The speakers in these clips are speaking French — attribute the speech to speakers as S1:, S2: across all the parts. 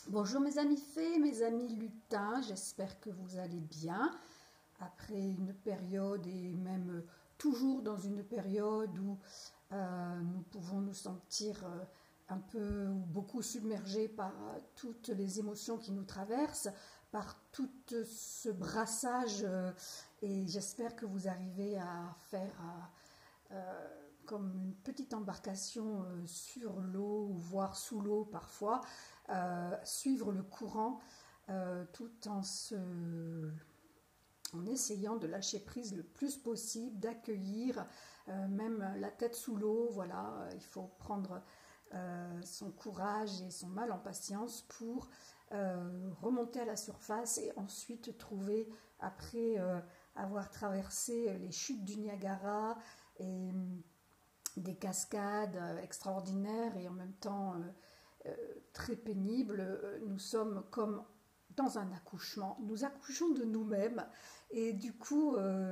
S1: Bonjour mes amis fées, mes amis lutins, j'espère que vous allez bien. Après une période et même toujours dans une période où nous pouvons nous sentir un peu ou beaucoup submergés par toutes les émotions qui nous traversent, par tout ce brassage et j'espère que vous arrivez à faire comme une petite embarcation sur l'eau ou voire sous l'eau parfois, suivre le courant tout en essayant de lâcher prise le plus possible, d'accueillir même la tête sous l'eau. Voilà, il faut prendre son courage et son mal en patience pour remonter à la surface et ensuite trouver, après avoir traversé les chutes du Niagara et des cascades extraordinaires et en même temps très pénibles, nous sommes comme dans un accouchement. Nous accouchons de nous-mêmes et du coup,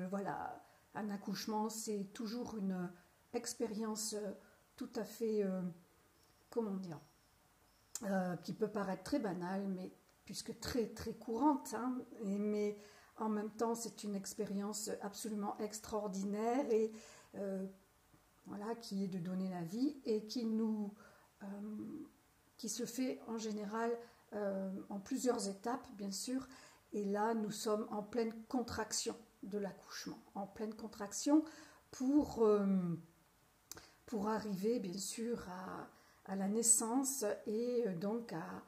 S1: voilà, un accouchement, c'est toujours une expérience tout à fait, comment dire, qui peut paraître très banale, mais puisque très très courante, hein, mais en même temps, c'est une expérience absolument extraordinaire et voilà, qui est de donner la vie et euh, qui se fait en général en plusieurs étapes, bien sûr. Et là, nous sommes en pleine contraction de l'accouchement, en pleine contraction pour, euh, pour arriver, bien sûr, à la naissance et donc à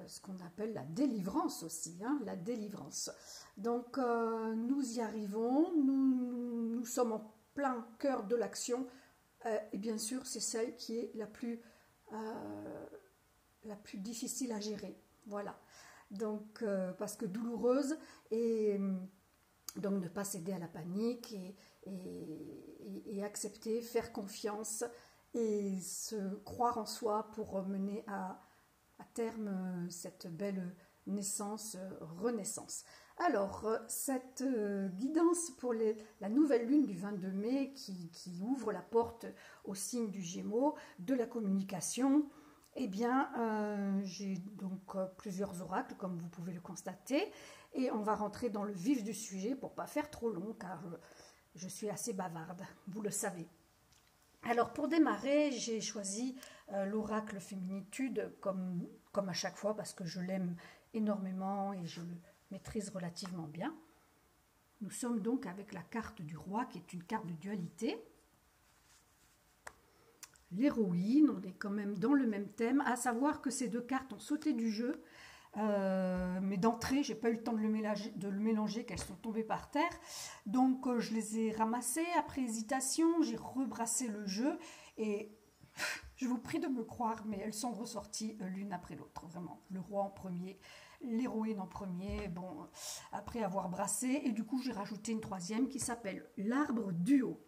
S1: ce qu'on appelle la délivrance aussi, hein, la délivrance. Donc, nous y arrivons, nous sommes en plein cœur de l'action et bien sûr, c'est celle qui est la plus difficile à gérer. Voilà. Donc, parce que douloureuse et donc ne pas céder à la panique et accepter, faire confiance et se croire en soi pour mener à terme cette belle naissance, renaissance. Alors, cette guidance pour la nouvelle lune du 22 mai qui ouvre la porte au signe du Gémeaux, de la communication, eh bien, j'ai donc plusieurs oracles, comme vous pouvez le constater, et on va rentrer dans le vif du sujet pour ne pas faire trop long, car je suis assez bavarde, vous le savez. Alors, pour démarrer, j'ai choisi l'oracle Féminitude, comme à chaque fois, parce que je l'aime énormément et je le maîtrise relativement bien. Nous sommes donc avec la carte du roi, qui est une carte de dualité. L'héroïne, on est quand même dans le même thème, à savoir que ces deux cartes ont sauté du jeu, mais d'entrée, j'ai pas eu le temps de le mélanger, qu'elles sont tombées par terre. Donc, je les ai ramassées après hésitation, j'ai rebrassé le jeu et je vous prie de me croire, mais elles sont ressorties l'une après l'autre, vraiment. Le roi en premier, l'héroïne en premier, bon, après avoir brassé, et du coup, j'ai rajouté une troisième qui s'appelle l'arbre du haut.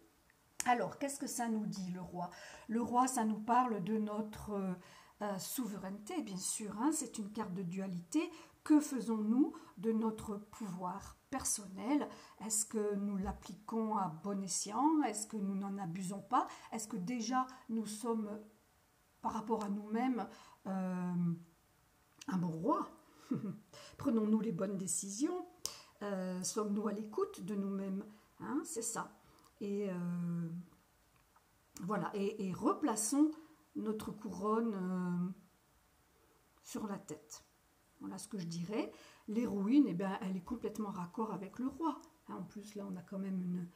S1: Alors, qu'est-ce que ça nous dit, le roi? Le roi, ça nous parle de notre souveraineté, bien sûr, hein, c'est une carte de dualité. Que faisons-nous de notre pouvoir personnel? Est-ce que nous l'appliquons à bon escient? Est-ce que nous n'en abusons pas? Est-ce que déjà nous sommes, par rapport à nous-mêmes, un bon roi? Prenons-nous les bonnes décisions? Sommes-nous à l'écoute de nous-mêmes, hein? C'est ça. Et voilà, et replaçons notre couronne sur la tête. Voilà ce que je dirais. L'héroïne, eh bien, elle est complètement raccord avec le roi. En plus, là, on a quand même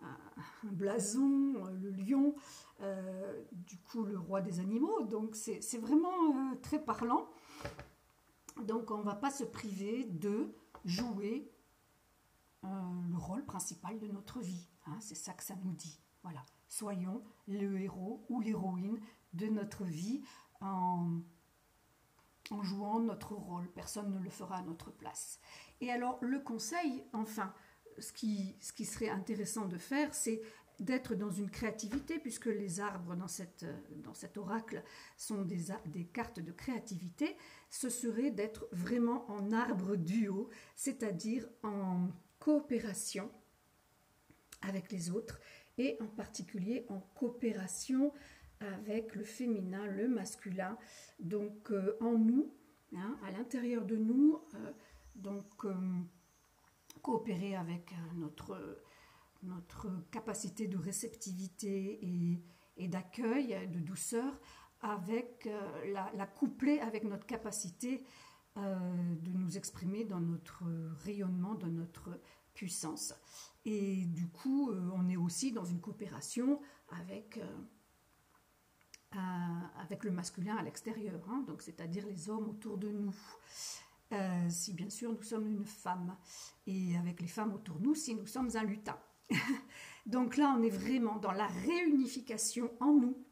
S1: un blason, le lion, du coup, le roi des animaux. Donc, c'est vraiment très parlant. Donc, on ne va pas se priver de jouer le rôle principal de notre vie. Hein, c'est ça que ça nous dit. Voilà. Soyons le héros ou l'héroïne de notre vie en jouant notre rôle. Personne ne le fera à notre place. Et alors, le conseil, enfin, ce qui serait intéressant de faire, c'est d'être dans une créativité, puisque les arbres dans cet oracle sont des cartes de créativité, ce serait d'être vraiment en arbre duo, c'est-à-dire en coopération avec les autres et en particulier en coopération avec le féminin, le masculin. Donc en nous, hein, à l'intérieur de nous, donc coopérer avec notre capacité de réceptivité et d'accueil, de douceur, avec la coupler avec notre capacité de nous exprimer dans notre rayonnement, dans notre puissance. Et du coup, on est aussi dans une coopération avec le masculin à l'extérieur, hein, donc c'est-à-dire les hommes autour de nous. Si bien sûr nous sommes une femme, et avec les femmes autour de nous si nous sommes un lutin. Donc là on est vraiment dans la réunification en nous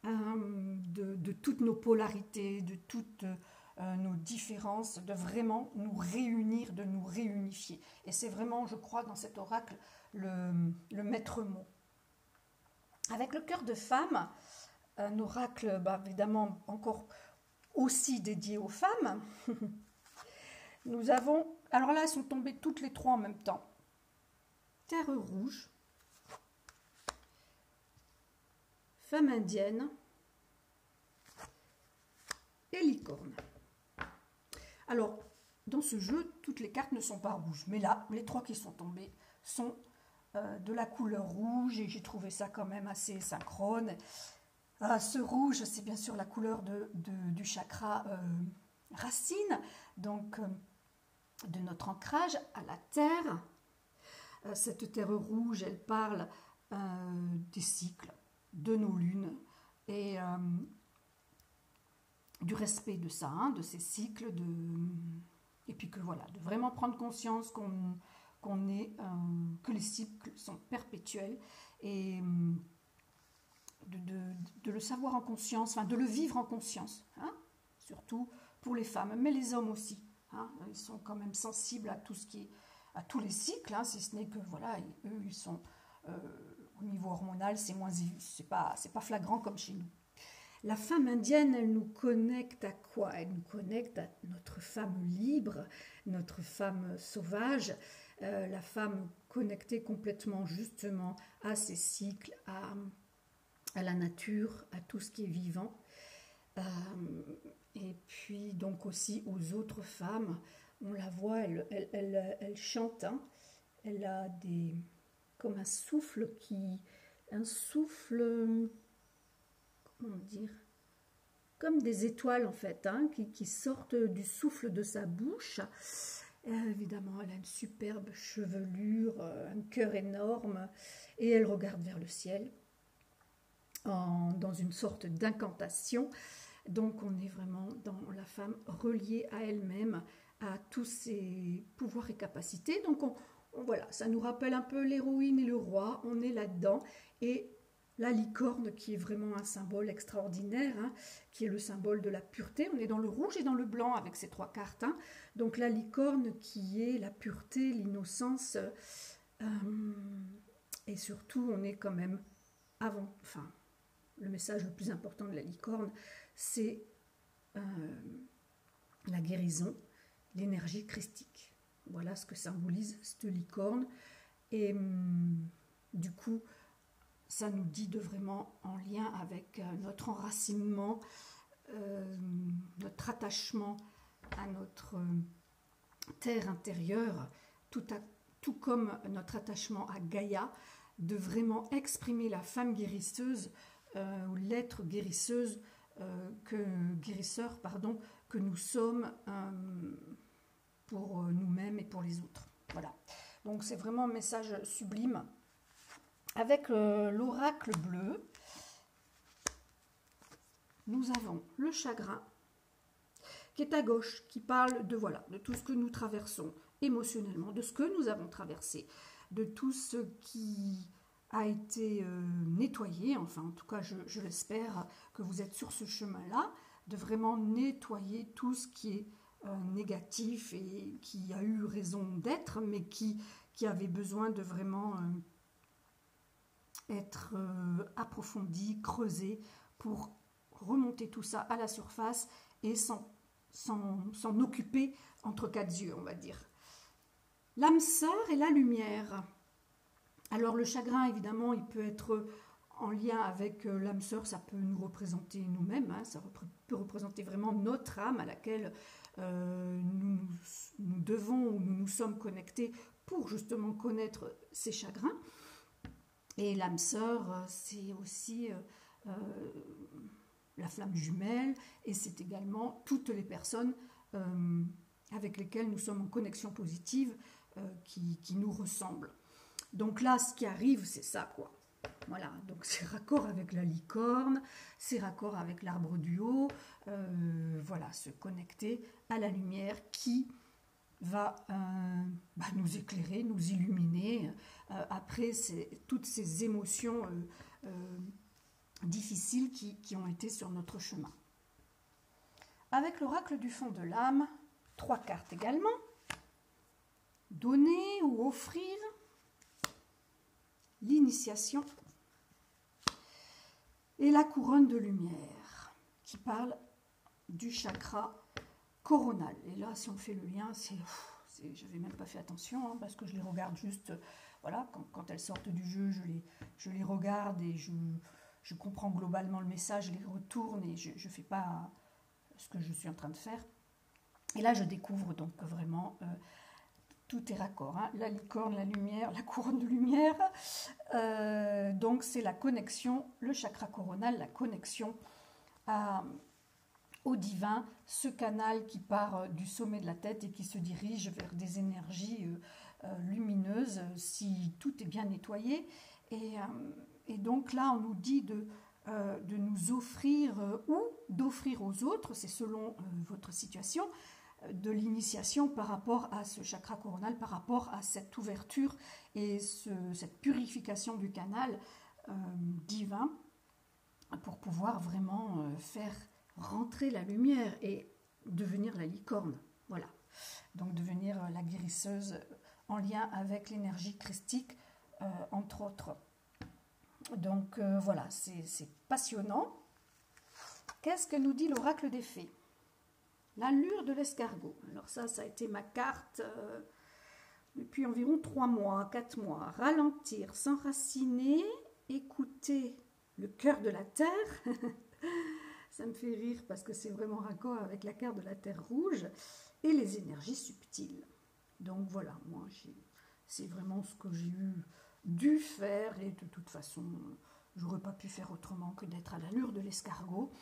S1: de toutes nos polarités, de toutes nos différences, de vraiment nous réunir, de nous réunifier. Et c'est vraiment, je crois, dans cet oracle le maître mot. Avec le cœur de femme, un oracle évidemment encore aussi dédié aux femmes. Nous avons, alors là elles sont tombées toutes les trois en même temps. Terre rouge, femme indienne et licorne. Alors, dans ce jeu, toutes les cartes ne sont pas rouges, mais là, les trois qui sont tombées sont de la couleur rouge, et j'ai trouvé ça quand même assez synchrone. Ce rouge, c'est bien sûr la couleur du chakra racine, donc de notre ancrage à la terre. Cette terre rouge, elle parle des cycles, de nos lunes, et du respect de ça, hein, de ces cycles, et puis que voilà, de vraiment prendre conscience que les cycles sont perpétuels, et de le savoir en conscience, enfin de le vivre en conscience, hein, surtout pour les femmes, mais les hommes aussi, hein, ils sont quand même sensibles à tout ce qui est, à tous les cycles, hein, si ce n'est que voilà, eux ils sont au niveau hormonal, c'est pas flagrant comme chez nous. La femme indienne, elle nous connecte à quoi? Elle nous connecte à notre femme libre, notre femme sauvage, la femme connectée complètement justement à ses cycles, à la nature, à tout ce qui est vivant. Et puis donc aussi aux autres femmes, on la voit, elle chante, hein, elle a comme un souffle comment dire, comme des étoiles en fait, hein, qui sortent du souffle de sa bouche. Évidemment, elle a une superbe chevelure, un cœur énorme, et elle regarde vers le ciel dans une sorte d'incantation. Donc on est vraiment dans la femme reliée à elle-même, à tous ses pouvoirs et capacités. Donc voilà, ça nous rappelle un peu l'héroïne et le roi, on est là-dedans. Et la licorne qui est vraiment un symbole extraordinaire, hein, qui est le symbole de la pureté. On est dans le rouge et dans le blanc avec ces trois cartes. Hein. Donc la licorne qui est la pureté, l'innocence, et surtout on est quand même le message le plus important de la licorne, c'est la guérison, l'énergie christique. Voilà ce que symbolise cette licorne. Et du coup, ça nous dit de vraiment, en lien avec notre enracinement, notre attachement à notre terre intérieure, tout comme notre attachement à Gaïa, de vraiment exprimer la femme guérisseuse, ou l'être guérisseur, que nous sommes pour nous-mêmes et pour les autres. Voilà. Donc c'est vraiment un message sublime. Avec l'oracle bleu, nous avons le chagrin qui est à gauche, qui parle de tout ce que nous traversons émotionnellement, de ce que nous avons traversé, de tout ce qui a été nettoyé, enfin en tout cas je l'espère que vous êtes sur ce chemin-là, de vraiment nettoyer tout ce qui est négatif et qui a eu raison d'être, mais qui avait besoin de vraiment être approfondi, creusé, pour remonter tout ça à la surface et s'en occuper entre quatre yeux, on va dire. L'âme sœur et la lumière. Alors le chagrin, évidemment, il peut être en lien avec l'âme sœur, ça peut nous représenter nous-mêmes, hein, ça peut représenter vraiment notre âme à laquelle nous devons ou nous nous sommes connectés pour justement connaître ces chagrins. Et l'âme sœur, c'est aussi la flamme jumelle, et c'est également toutes les personnes avec lesquelles nous sommes en connexion positive, qui nous ressemblent. Donc là, ce qui arrive, c'est ça, quoi. Voilà, donc c'est raccord avec la licorne, c'est raccord avec l'arbre du haut, voilà, se connecter à la lumière qui va nous éclairer, nous illuminer, après toutes ces émotions difficiles qui ont été sur notre chemin. Avec l'oracle du fond de l'âme, 3 cartes également, donner ou offrir l'initiation et la couronne de lumière qui parle du chakra coronal. Et là, si on fait le lien, je n'avais même pas fait attention, hein, parce que je les regarde juste, voilà, quand elles sortent du jeu, je les regarde et je comprends globalement le message, je les retourne et je ne fais pas ce que je suis en train de faire. Et là, je découvre donc vraiment tout est raccord, hein, la licorne, la lumière, la couronne de lumière. Donc c'est la connexion, le chakra coronal, la connexion au divin, ce canal qui part du sommet de la tête et qui se dirige vers des énergies lumineuses si tout est bien nettoyé. Et donc là, on nous dit de nous offrir ou d'offrir aux autres, c'est selon votre situation, de l'initiation par rapport à ce chakra coronal, par rapport à cette ouverture et cette purification du canal divin pour pouvoir vraiment faire rentrer la lumière et devenir la licorne. Voilà. Donc devenir la guérisseuse en lien avec l'énergie christique, entre autres. Donc voilà, c'est passionnant. Qu'est-ce que nous dit l'oracle des fées ? L'allure de l'escargot. Alors ça a été ma carte depuis environ 3 mois, 4 mois. Ralentir, s'enraciner, écouter le cœur de la terre. Ça me fait rire parce que c'est vraiment raccord avec la carte de la terre rouge et les énergies subtiles. Donc voilà, moi c'est vraiment ce que j'ai dû faire et de toute façon, j'aurais pas pu faire autrement que d'être à l'allure de l'escargot.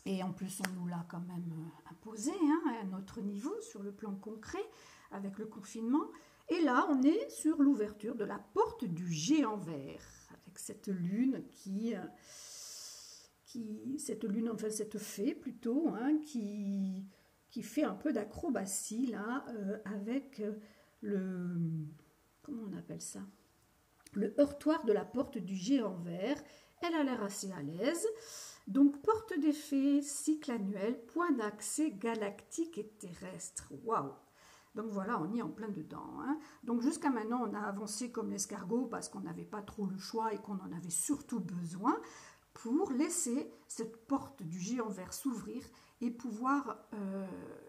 S1: Et en plus, on nous l'a quand même imposé, hein, à un autre niveau, sur le plan concret, avec le confinement. Et là, on est sur l'ouverture de la porte du géant vert, avec cette lune cette fée plutôt, hein, qui fait un peu d'acrobatie, là, avec comment on appelle ça ? Le heurtoir de la porte du géant vert. Elle a l'air assez à l'aise. Donc, porte des fées, cycle annuel, point d'accès galactique et terrestre. Waouh! Donc voilà, on y est en plein dedans, hein. Donc jusqu'à maintenant, on a avancé comme l'escargot parce qu'on n'avait pas trop le choix et qu'on en avait surtout besoin pour laisser cette porte du géant vert s'ouvrir et pouvoir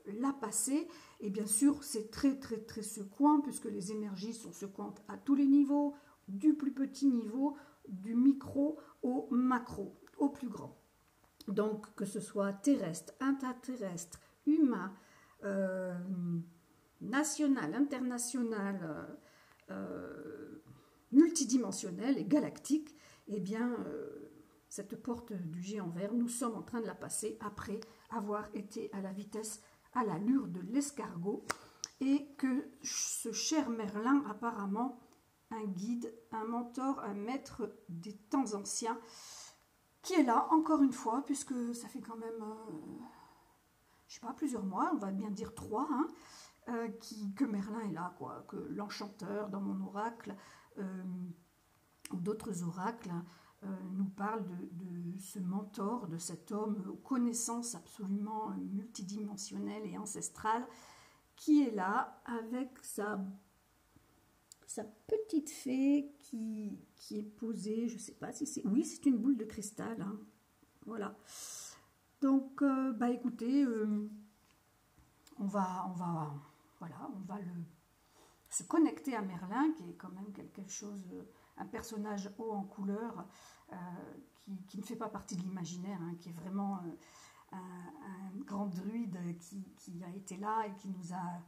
S1: la passer. Et bien sûr, c'est très très très secouant puisque les énergies sont secouantes à tous les niveaux, du plus petit niveau, du micro au macro, au plus grand. Donc, que ce soit terrestre, interterrestre, humain, national, international, multidimensionnel et galactique, eh bien, cette porte du géant vert, nous sommes en train de la passer après avoir été à la vitesse, à l'allure de l'escargot, et que ce cher Merlin, apparemment, un guide, un mentor, un maître des temps anciens, qui est là, encore une fois, puisque ça fait quand même, je sais pas, plusieurs mois, on va bien dire 3, hein, que Merlin est là, quoi, que l'enchanteur dans mon oracle, ou d'autres oracles, nous parle de ce mentor, de cet homme aux connaissances absolument multidimensionnelles et ancestrales, qui est là avec sa petite fée qui est posée, je ne sais pas si c'est... Oui, c'est une boule de cristal, hein. Voilà. Donc, écoutez, on va se connecter à Merlin, qui est quand même quelque chose un personnage haut en couleur qui ne fait pas partie de l'imaginaire, hein, qui est vraiment un grand druide qui a été là et qui nous a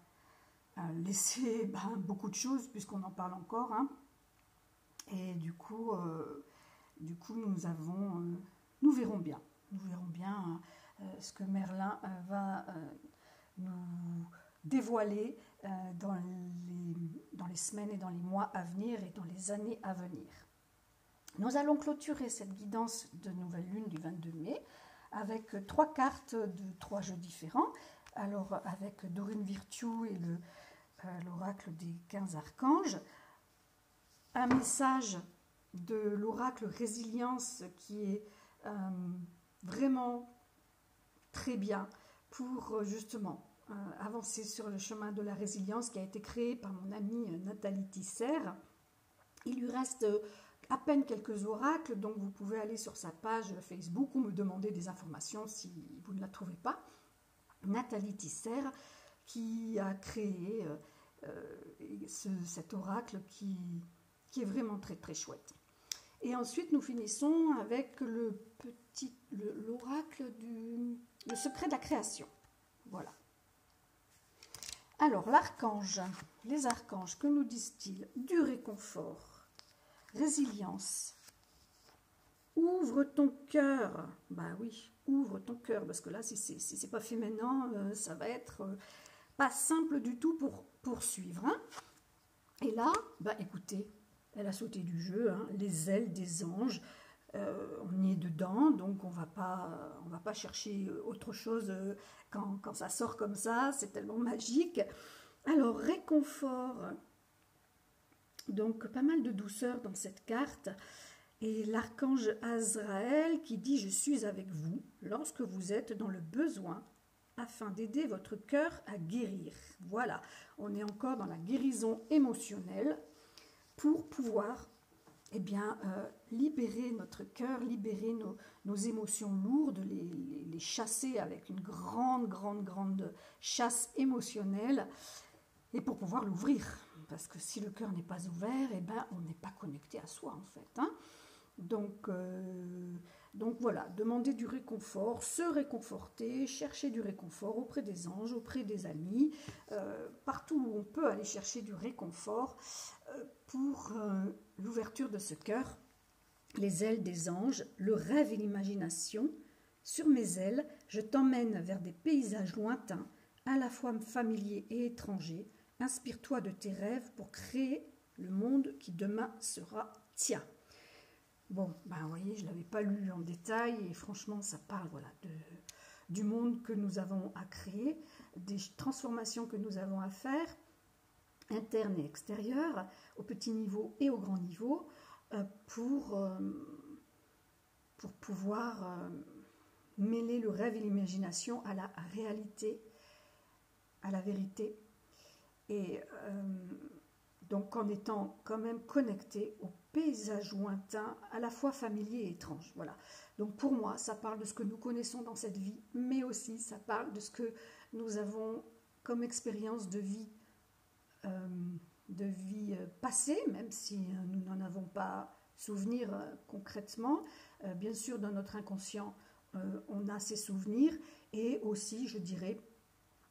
S1: laissé beaucoup de choses, puisqu'on en parle encore. Hein. Et du coup nous verrons bien. Nous verrons bien ce que Merlin va nous dévoiler dans les semaines et dans les mois à venir et dans les années à venir. Nous allons clôturer cette guidance de nouvelle lune du 22 mai avec 3 cartes de 3 jeux différents. Alors avec Dorine Virtue et l'oracle des 15 archanges. Un message de l'oracle Résilience qui est vraiment très bien pour justement avancer sur le chemin de la résilience, qui a été créé par mon amie Nathalie Tisser. Il lui reste à peine quelques oracles, donc vous pouvez aller sur sa page Facebook ou me demander des informations si vous ne la trouvez pas. Nathalie Tisser qui a créé cet oracle qui est vraiment très très chouette. Et ensuite nous finissons avec l'oracle le secret de la création. Voilà. Alors l'archange, les archanges, que nous disent-ils? Du réconfort, résilience. Ouvre ton cœur. Bah oui, ouvre ton cœur, parce que là, si c'est pas fait maintenant, ça va être pas simple du tout pour poursuivre. Hein. Et là, écoutez, elle a sauté du jeu, hein, les ailes des anges. On y est dedans, donc on va pas chercher autre chose quand ça sort comme ça, c'est tellement magique. Alors, réconfort. Donc, pas mal de douceur dans cette carte. Et l'archange Azraël qui dit « Je suis avec vous lorsque vous êtes dans le besoin afin d'aider votre cœur à guérir. » Voilà, on est encore dans la guérison émotionnelle pour pouvoir libérer notre cœur, libérer nos émotions lourdes, les chasser avec une grande chasse émotionnelle et pour pouvoir l'ouvrir. Parce que si le cœur n'est pas ouvert, on n'est pas connecté à soi en fait. Hein. Donc voilà, demander du réconfort, se réconforter, chercher du réconfort auprès des anges, auprès des amis, partout où on peut aller chercher du réconfort pour l'ouverture de ce cœur, les ailes des anges, le rêve et l'imagination. Sur mes ailes, je t'emmène vers des paysages lointains, à la fois familiers et étrangers. Inspire-toi de tes rêves pour créer le monde qui demain sera tien. Bon, vous voyez, je ne l'avais pas lu en détail et franchement, ça parle du monde que nous avons à créer, des transformations que nous avons à faire, internes et extérieures, au petit niveau et au grand niveau, pour pouvoir mêler le rêve et l'imagination à la réalité, à la vérité. Et donc en étant quand même connecté au paysage lointain, à la fois familier et étrange. Voilà. Donc pour moi, ça parle de ce que nous connaissons dans cette vie, mais aussi ça parle de ce que nous avons comme expérience de vie passée, même si nous n'en avons pas souvenir concrètement. Bien sûr, dans notre inconscient, on a ces souvenirs, et aussi, je dirais,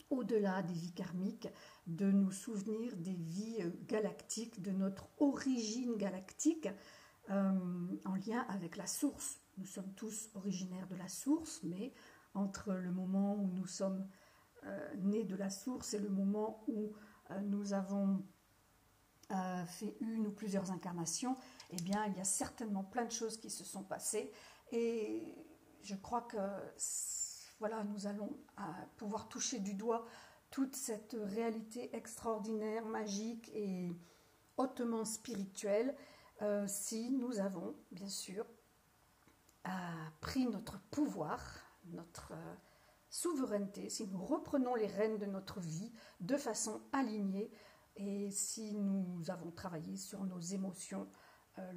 S1: au-delà des vies karmiques, de nous souvenir des vies galactiques, de notre origine galactique, en lien avec la source. Nous sommes tous originaires de la source, mais entre le moment où nous sommes nés de la source et le moment où nous avons fait une ou plusieurs incarnations, eh bien, il y a certainement plein de choses qui se sont passées, et je crois que voilà, nous allons pouvoir toucher du doigt toute cette réalité extraordinaire, magique et hautement spirituelle, si nous avons, bien sûr, pris notre pouvoir, notre souveraineté, si nous reprenons les rênes de notre vie de façon alignée, et si nous avons travaillé sur nos émotions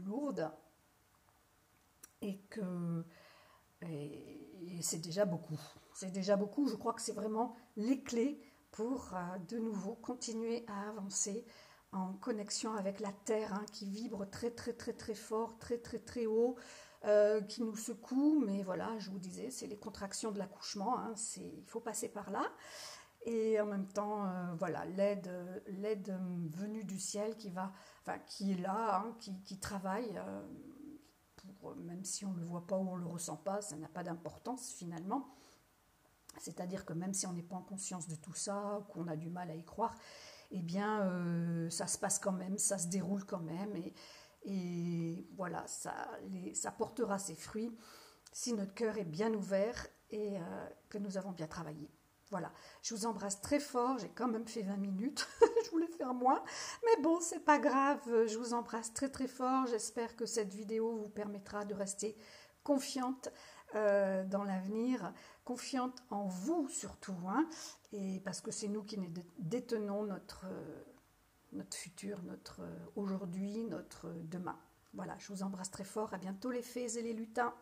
S1: lourdes, et c'est déjà beaucoup. C'est déjà beaucoup. Je crois que c'est vraiment les clés pour de nouveau continuer à avancer en connexion avec la terre, hein, qui vibre très très très très fort, très très très haut, qui nous secoue. Mais voilà, je vous disais, c'est les contractions de l'accouchement, hein, il faut passer par là. Et en même temps, voilà, l'aide venue du ciel qui est là, hein, qui travaille, même si on ne le voit pas ou on ne le ressent pas, ça n'a pas d'importance finalement. C'est-à-dire que même si on n'est pas en conscience de tout ça, qu'on a du mal à y croire, eh bien, ça se passe quand même, ça se déroule quand même, et voilà, ça portera ses fruits si notre cœur est bien ouvert et que nous avons bien travaillé. Voilà, je vous embrasse très fort, j'ai quand même fait 20 minutes, je voulais faire moins, mais bon, c'est pas grave, je vous embrasse très très fort, j'espère que cette vidéo vous permettra de rester confiante dans l'avenir, confiante en vous surtout, hein, et parce que c'est nous qui détenons notre futur, notre aujourd'hui, notre demain. Voilà, je vous embrasse très fort, à bientôt les fées et les lutins.